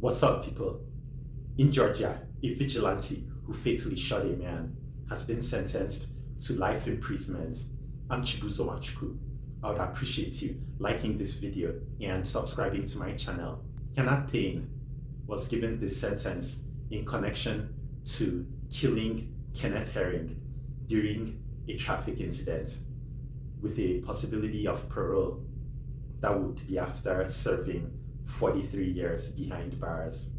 What's up, people? In Georgia, a vigilante who fatally shot a man has been sentenced to life imprisonment. I'm Chibuzo Machuku. I would appreciate you liking this video and subscribing to my channel. Kenneth Payne was given this sentence in connection to killing Kenneth Herring during a traffic incident with a possibility of parole that would be after serving 43 years behind bars.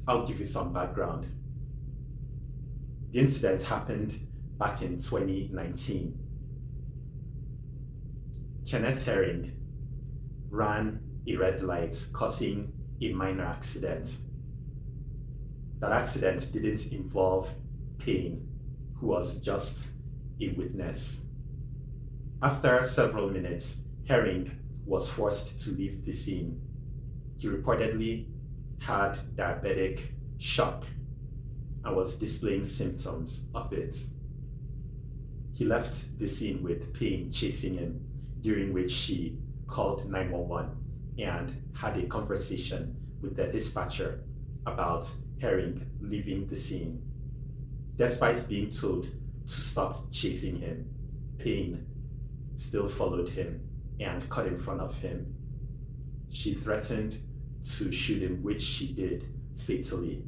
I'll give you some background. The incident happened back in 2019. Kenneth Herring ran a red light, causing a minor accident. That accident didn't involve Payne, who was just a witness. After several minutes, Herring was forced to leave the scene. He reportedly had diabetic shock and was displaying symptoms of it. He left the scene with Payne chasing him, during which she called 911 and had a conversation with the dispatcher about Herring leaving the scene. Despite being told to stop chasing him, Payne still followed him and cut in front of him. She threatened to shoot him, which she did fatally.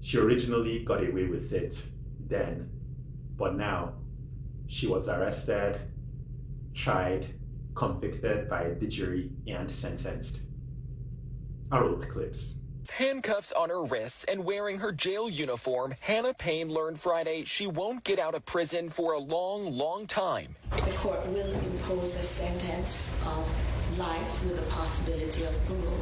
She originally got away with it then, but now she was arrested, tried, convicted by the jury, and sentenced. I wrote clips. Handcuffs on her wrists and wearing her jail uniform, Hannah Payne learned Friday she won't get out of prison for a long time. The court will impose a sentence of life with the possibility of parole.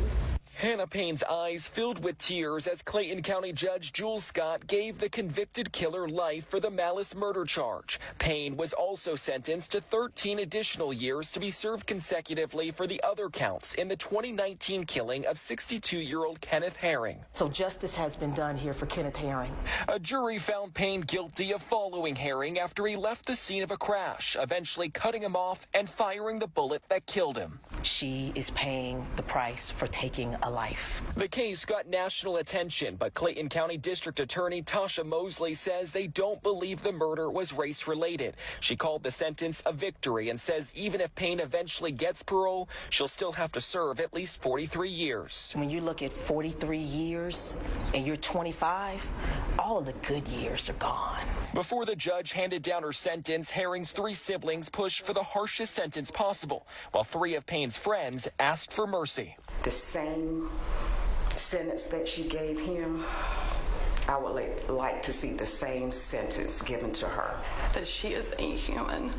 Hannah Payne's eyes filled with tears as Clayton County Judge Jules Scott gave the convicted killer life for the malice murder charge. Payne was also sentenced to 13 additional years to be served consecutively for the other counts in the 2019 killing of 62-year-old Kenneth Herring. So justice has been done here for Kenneth Herring. A jury found Payne guilty of following Herring after he left the scene of a crash, eventually cutting him off and firing the bullet that killed him. She is paying the price for taking a life. The case got national attention, but Clayton County District Attorney Tasha Mosley says they don't believe the murder was race-related. She called the sentence a victory and says even if Payne eventually gets parole, she'll still have to serve at least 43 years. When you look at 43 years and you're 25, all of the good years are gone. Before the judge handed down her sentence, Herring's 3 siblings pushed for the harshest sentence possible, while 3 of Payne's friends asked for mercy. The same sentence that she gave him, I would like to see the same sentence given to her. That she is a human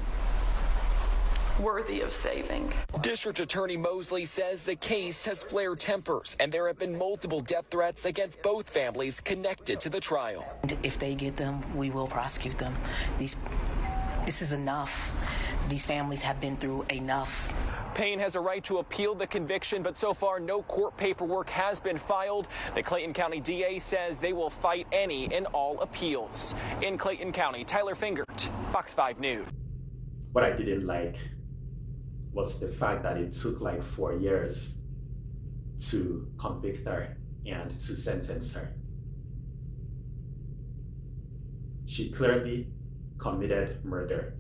worthy of saving. District Attorney Mosley says the case has flared tempers, and there have been multiple death threats against both families connected to the trial. If they get them, we will prosecute them. This is enough. These families have been through enough. Payne has a right to appeal the conviction, but so far no court paperwork has been filed. The Clayton County DA says they will fight any and all appeals. In Clayton County, Tyler Fingert, Fox 5 News. What I didn't like was the fact that it took like 4 years to convict her and to sentence her. She clearly committed murder.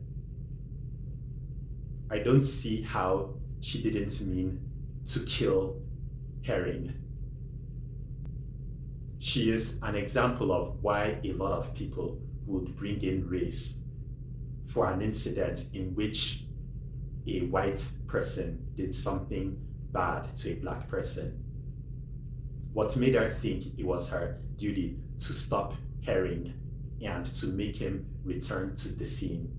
I don't see how she didn't mean to kill Herring. She is an example of why a lot of people would bring in race for an incident in which a white person did something bad to a black person. What made her think it was her duty to stop Herring and to make him return to the scene?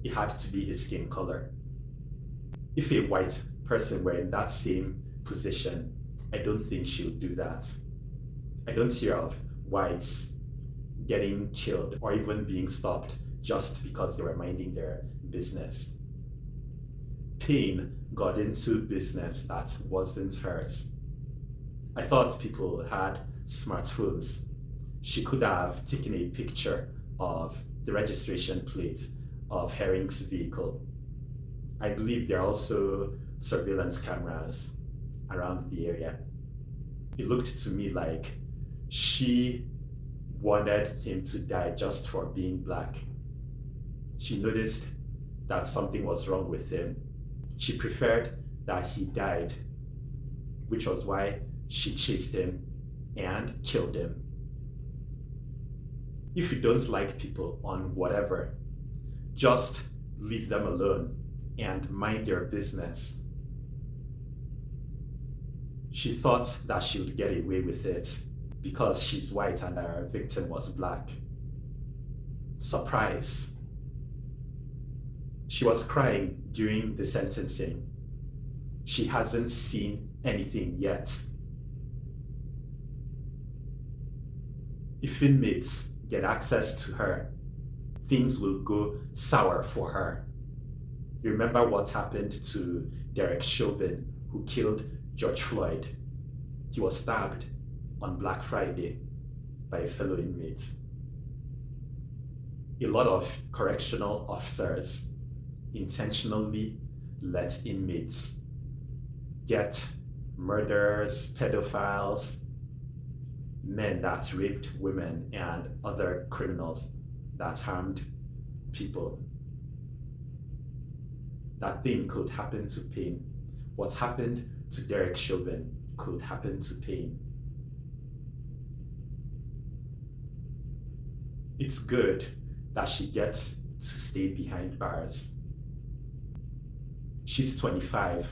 It had to be his skin color. If a white person were in that same position, I don't think she would do that. I don't hear of whites getting killed or even being stopped just because they were minding their business. Payne got into business that wasn't hers. I thought people had smartphones. She could have taken a picture of the registration plate of Herring's vehicle. I believe there are also surveillance cameras around the area. It looked to me like she wanted him to die just for being black. She noticed that something was wrong with him. She preferred that he died, which was why she chased him and killed him. If you don't like people on whatever, just leave them alone and mind their business. She thought that she would get away with it because she's white and her victim was black. Surprise. She was crying during the sentencing. She hasn't seen anything yet. If inmates get access to her, things will go sour for her. You remember what happened to Derek Chauvin, who killed George Floyd? He was stabbed on Black Friday by a fellow inmate. A lot of correctional officers intentionally let inmates get murderers, pedophiles, men that raped women, and other criminals that harmed people. That thing could happen to Payne. What happened to Derek Chauvin could happen to Payne. It's good that she gets to stay behind bars. She's 25.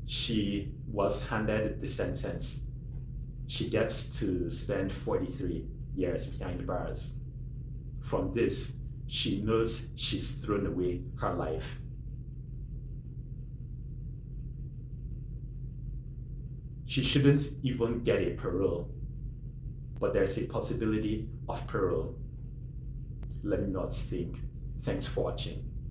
She was handed the sentence. She gets to spend 43 years behind bars. From this, she knows she's thrown away her life. She shouldn't even get a parole, but there's a possibility of parole. Let me not think. Thanks for watching.